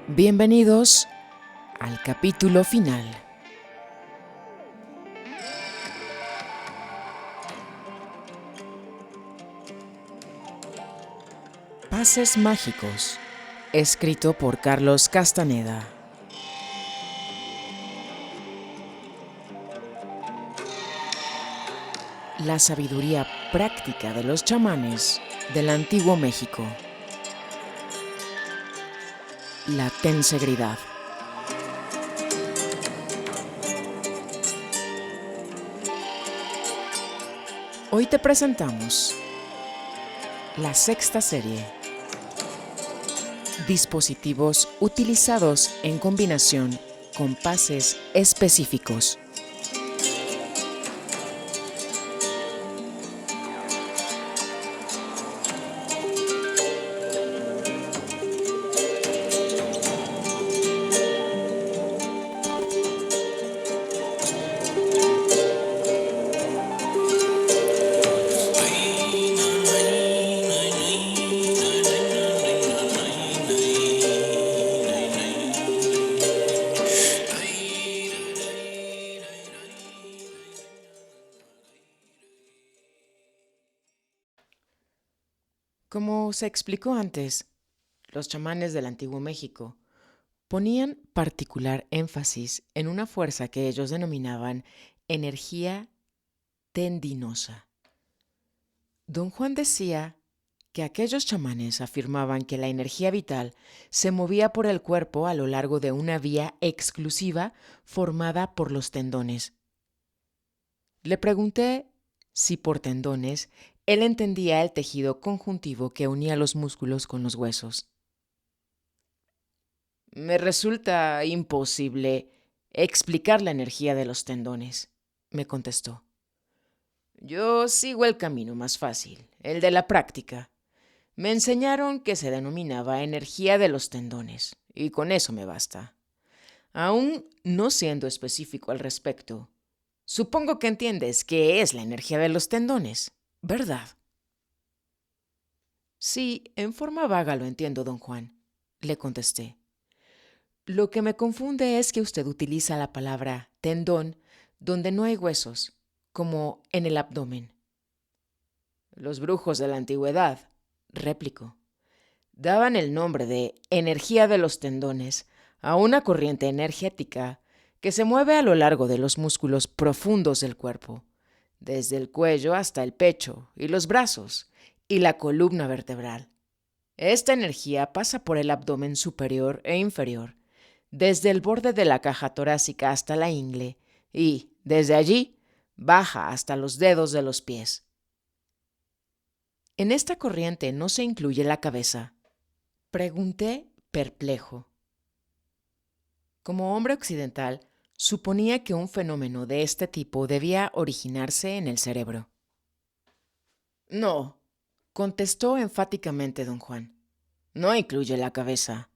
Bienvenidos al capítulo final. Pases mágicos, escrito por Carlos Castaneda. La sabiduría práctica de los chamanes del antiguo México. La tensegridad. Hoy te presentamos la sexta serie. Dispositivos utilizados en combinación con pases específicos. Como se explicó antes, los chamanes del antiguo México ponían particular énfasis en una fuerza que ellos denominaban energía tendinosa. Don Juan decía que aquellos chamanes afirmaban que la energía vital se movía por el cuerpo a lo largo de una vía exclusiva formada por los tendones. Le pregunté si por tendones él entendía el tejido conjuntivo que unía los músculos con los huesos. Me resulta imposible explicar la energía de los tendones, me contestó. Yo sigo el camino más fácil, el de la práctica. Me enseñaron que se denominaba energía de los tendones, y con eso me basta. Aún no siendo específico al respecto, supongo que entiendes qué es la energía de los tendones, ¿verdad? Sí, en forma vaga lo entiendo, don Juan, le contesté. Lo que me confunde es que usted utiliza la palabra tendón donde no hay huesos, como en el abdomen. Los brujos de la antigüedad, replicó, daban el nombre de energía de los tendones a una corriente energética que se mueve a lo largo de los músculos profundos del cuerpo, desde el cuello hasta el pecho y los brazos y la columna vertebral. Esta energía pasa por el abdomen superior e inferior, desde el borde de la caja torácica hasta la ingle y, desde allí, baja hasta los dedos de los pies. En esta corriente no se incluye la cabeza. Pregunté perplejo. Como hombre occidental, suponía que un fenómeno de este tipo debía originarse en el cerebro. No, contestó enfáticamente don Juan. No incluye la cabeza.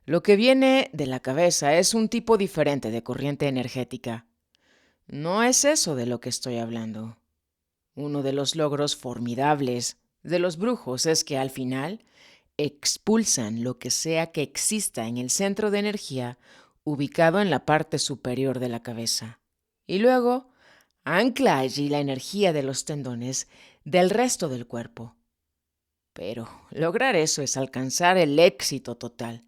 Lo que viene de la cabeza es un tipo diferente de corriente energética. No es eso de lo que estoy hablando. Uno de los logros formidables de los brujos es que al final expulsan lo que sea que exista en el centro de energía ubicado en la parte superior de la cabeza. Y luego ancla allí la energía de los tendones del resto del cuerpo. Pero lograr eso es alcanzar el éxito total.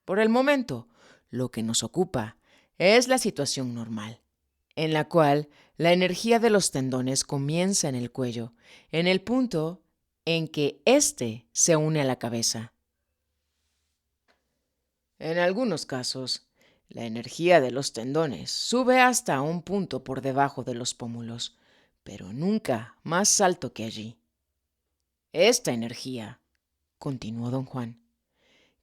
Por el momento, lo que nos ocupa es la situación normal, en la cual la energía de los tendones comienza en el cuello, en el punto en que éste se une a la cabeza. En algunos casos, la energía de los tendones sube hasta un punto por debajo de los pómulos, pero nunca más alto que allí. Esta energía, continuó don Juan,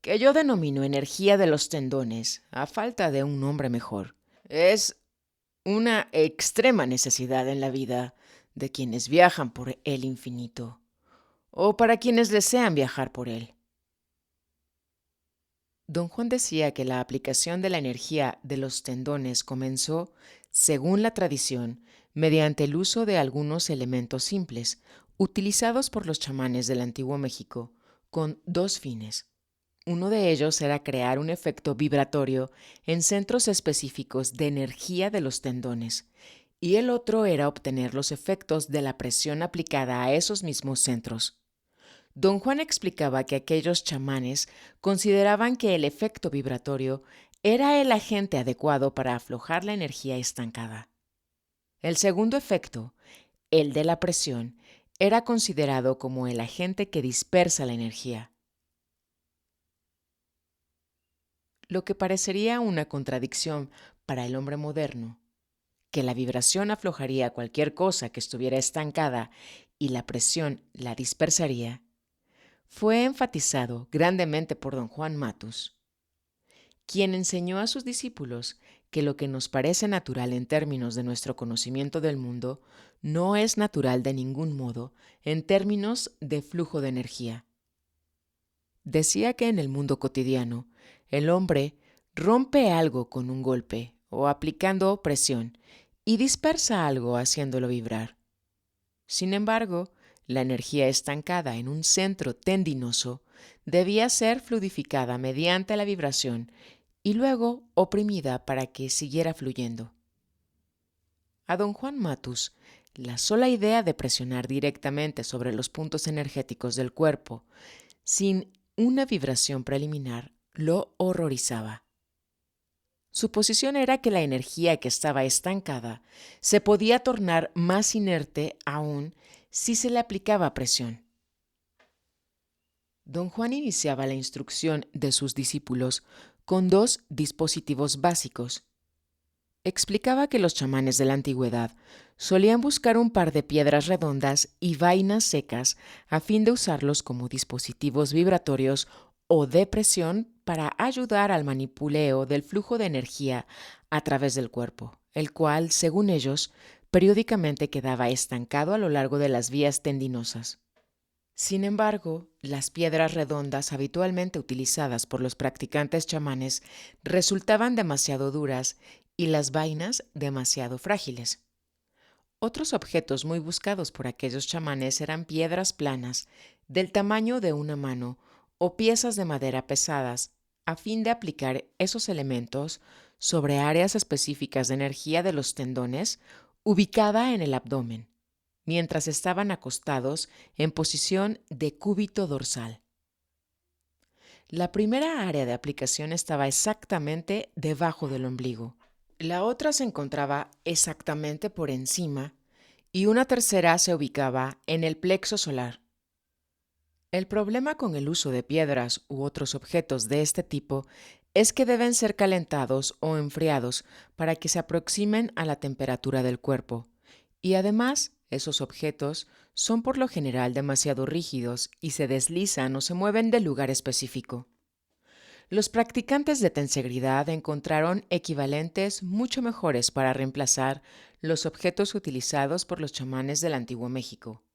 que yo denomino energía de los tendones, a falta de un nombre mejor, es una extrema necesidad en la vida de quienes viajan por el infinito, o para quienes desean viajar por él. Don Juan decía que la aplicación de la energía de los tendones comenzó, según la tradición, mediante el uso de algunos elementos simples, utilizados por los chamanes del antiguo México, con dos fines. Uno de ellos era crear un efecto vibratorio en centros específicos de energía de los tendones, y el otro era obtener los efectos de la presión aplicada a esos mismos centros. Don Juan explicaba que aquellos chamanes consideraban que el efecto vibratorio era el agente adecuado para aflojar la energía estancada. El segundo efecto, el de la presión, era considerado como el agente que dispersa la energía. Lo que parecería una contradicción para el hombre moderno, que la vibración aflojaría cualquier cosa que estuviera estancada y la presión la dispersaría, fue enfatizado grandemente por don Juan Matus, quien enseñó a sus discípulos que lo que nos parece natural en términos de nuestro conocimiento del mundo no es natural de ningún modo en términos de flujo de energía. Decía que en el mundo cotidiano, el hombre rompe algo con un golpe o aplicando presión y dispersa algo haciéndolo vibrar. Sin embargo, la energía estancada en un centro tendinoso debía ser fluidificada mediante la vibración y luego oprimida para que siguiera fluyendo. A don Juan Matus, la sola idea de presionar directamente sobre los puntos energéticos del cuerpo, sin una vibración preliminar, lo horrorizaba. Su posición era que la energía que estaba estancada se podía tornar más inerte aún si se le aplicaba presión. Don Juan iniciaba la instrucción de sus discípulos con dos dispositivos básicos. Explicaba que los chamanes de la antigüedad solían buscar un par de piedras redondas y vainas secas a fin de usarlos como dispositivos vibratorios o de presión para ayudar al manipuleo del flujo de energía a través del cuerpo, el cual, según ellos, periódicamente quedaba estancado a lo largo de las vías tendinosas. Sin embargo, las piedras redondas habitualmente utilizadas por los practicantes chamanes resultaban demasiado duras y las vainas demasiado frágiles. Otros objetos muy buscados por aquellos chamanes eran piedras planas, del tamaño de una mano, o piezas de madera pesadas, a fin de aplicar esos elementos sobre áreas específicas de energía de los tendones, ubicada en el abdomen, mientras estaban acostados en posición de cúbito dorsal. La primera área de aplicación estaba exactamente debajo del ombligo. La otra se encontraba exactamente por encima y una tercera se ubicaba en el plexo solar. El problema con el uso de piedras u otros objetos de este tipo es que deben ser calentados o enfriados para que se aproximen a la temperatura del cuerpo, y además esos objetos son por lo general demasiado rígidos y se deslizan o se mueven del lugar específico. Los practicantes de tensegridad encontraron equivalentes mucho mejores para reemplazar los objetos utilizados por los chamanes del Antiguo México: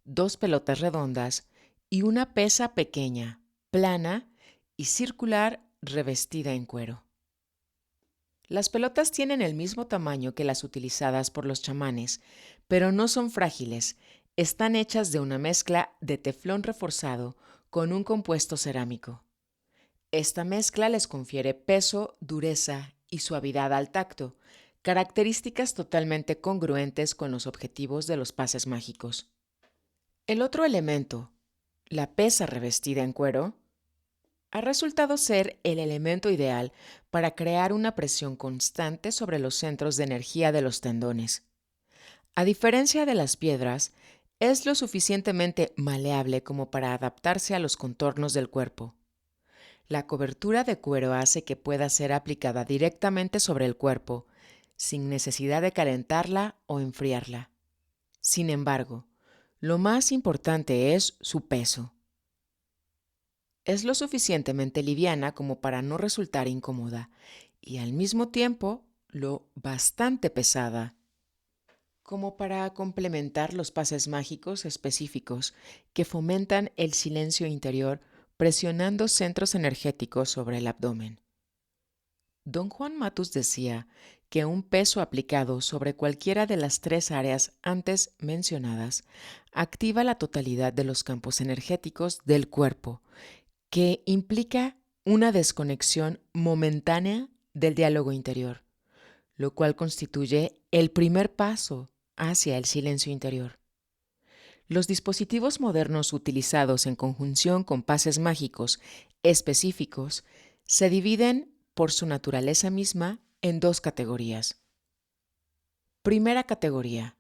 dos pelotas redondas y una pesa pequeña, plana y circular revestida en cuero. Las pelotas tienen el mismo tamaño que las utilizadas por los chamanes, pero no son frágiles. Están hechas de una mezcla de teflón reforzado con un compuesto cerámico. Esta mezcla les confiere peso, dureza y suavidad al tacto, características totalmente congruentes con los objetivos de los pases mágicos. El otro elemento, la pesa revestida en cuero, ha resultado ser el elemento ideal para crear una presión constante sobre los centros de energía de los tendones. A diferencia de las piedras, es lo suficientemente maleable como para adaptarse a los contornos del cuerpo. La cobertura de cuero hace que pueda ser aplicada directamente sobre el cuerpo, sin necesidad de calentarla o enfriarla. Sin embargo, lo más importante es su peso. Es lo suficientemente liviana como para no resultar incómoda y al mismo tiempo lo bastante pesada como para complementar los pases mágicos específicos que fomentan el silencio interior presionando centros energéticos sobre el abdomen. Don Juan Matus decía que un peso aplicado sobre cualquiera de las tres áreas antes mencionadas activa la totalidad de los campos energéticos del cuerpo, que implica una desconexión momentánea del diálogo interior, lo cual constituye el primer paso hacia el silencio interior. Los dispositivos modernos utilizados en conjunción con pases mágicos específicos se dividen por su naturaleza misma en dos categorías. Primera categoría.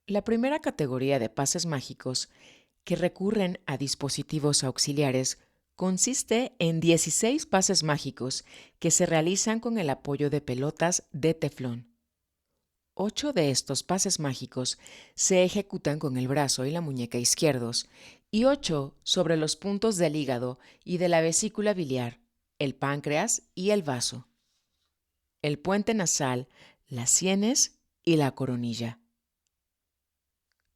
La primera categoría de pases mágicos que recurren a dispositivos auxiliares consiste en 16 pases mágicos que se realizan con el apoyo de pelotas de teflón. 8 de estos pases mágicos se ejecutan con el brazo y la muñeca izquierdos y 8 sobre los puntos del hígado y de la vesícula biliar, el páncreas y el vaso, el puente nasal, las sienes y la coronilla.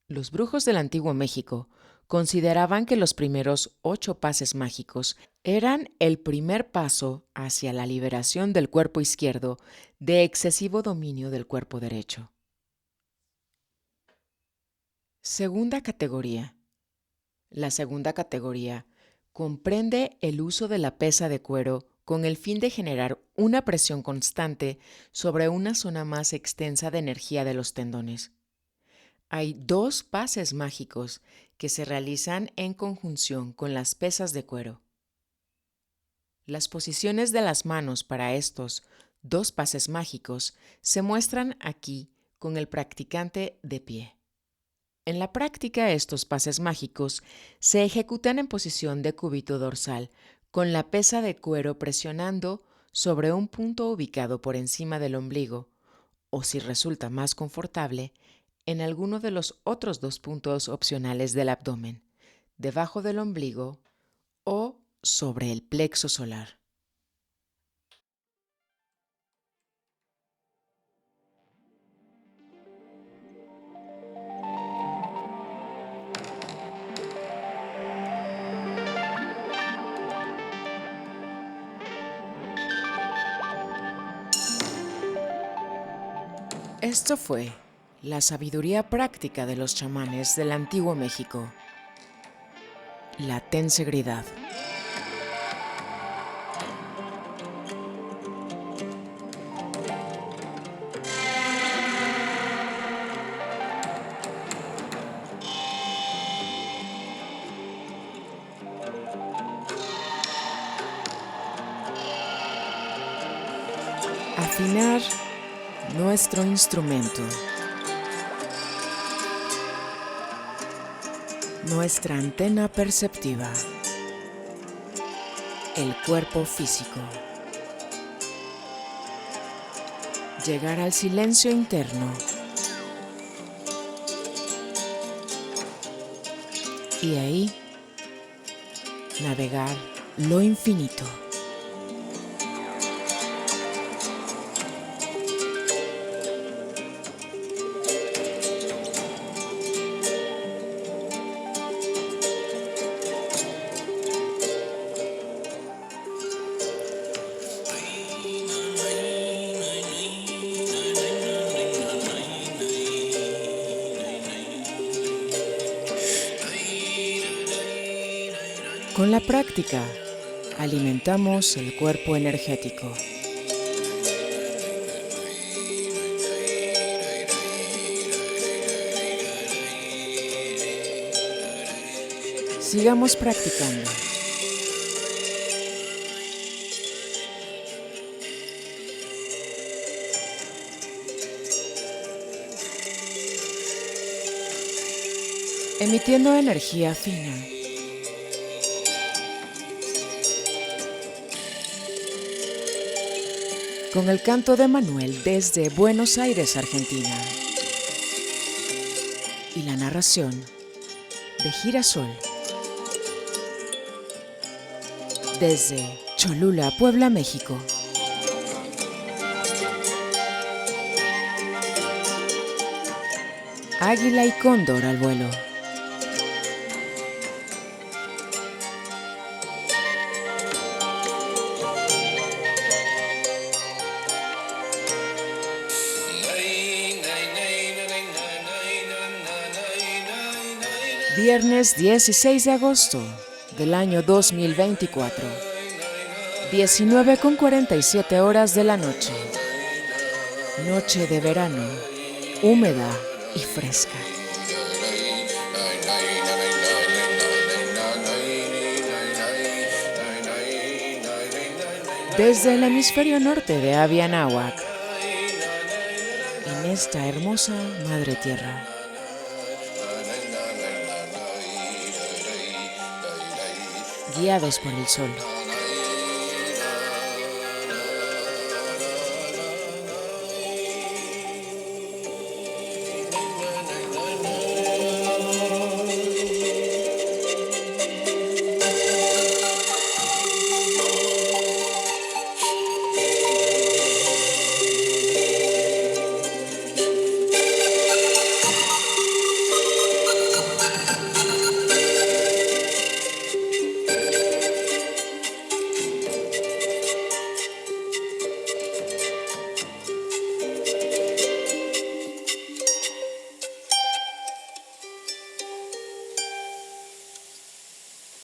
Los brujos del Antiguo México consideraban que los primeros 8 pases mágicos eran el primer paso hacia la liberación del cuerpo izquierdo de excesivo dominio del cuerpo derecho. Segunda categoría. La segunda categoría comprende el uso de la pesa de cuero con el fin de generar una presión constante sobre una zona más extensa de energía de los tendones. Hay 2 pases mágicos que se realizan en conjunción con las pesas de cuero. Las posiciones de las manos para estos 2 pases mágicos se muestran aquí con el practicante de pie. En la práctica, estos pases mágicos se ejecutan en posición de cúbito dorsal, con la pesa de cuero presionando sobre un punto ubicado por encima del ombligo, o si resulta más confortable, en alguno de los otros 2 puntos opcionales del abdomen, debajo del ombligo o sobre el plexo solar. Esto fue la sabiduría práctica de los chamanes del Antiguo México, la tensegridad. Afinar nuestro instrumento, nuestra antena perceptiva, el cuerpo físico. Llegar al silencio interno y ahí navegar lo infinito. Con la práctica, alimentamos el cuerpo energético. Sigamos practicando. Emitiendo energía fina. Con el canto de Manuel desde Buenos Aires, Argentina. Y la narración de Girasol desde Cholula, Puebla, México. Águila y cóndor al vuelo. Viernes 16 de agosto, del año 2024. 19:47 de la noche. Noche de verano, húmeda y fresca. Desde el hemisferio norte de Abya Nahuac, en esta hermosa madre tierra. Guiados por el sol.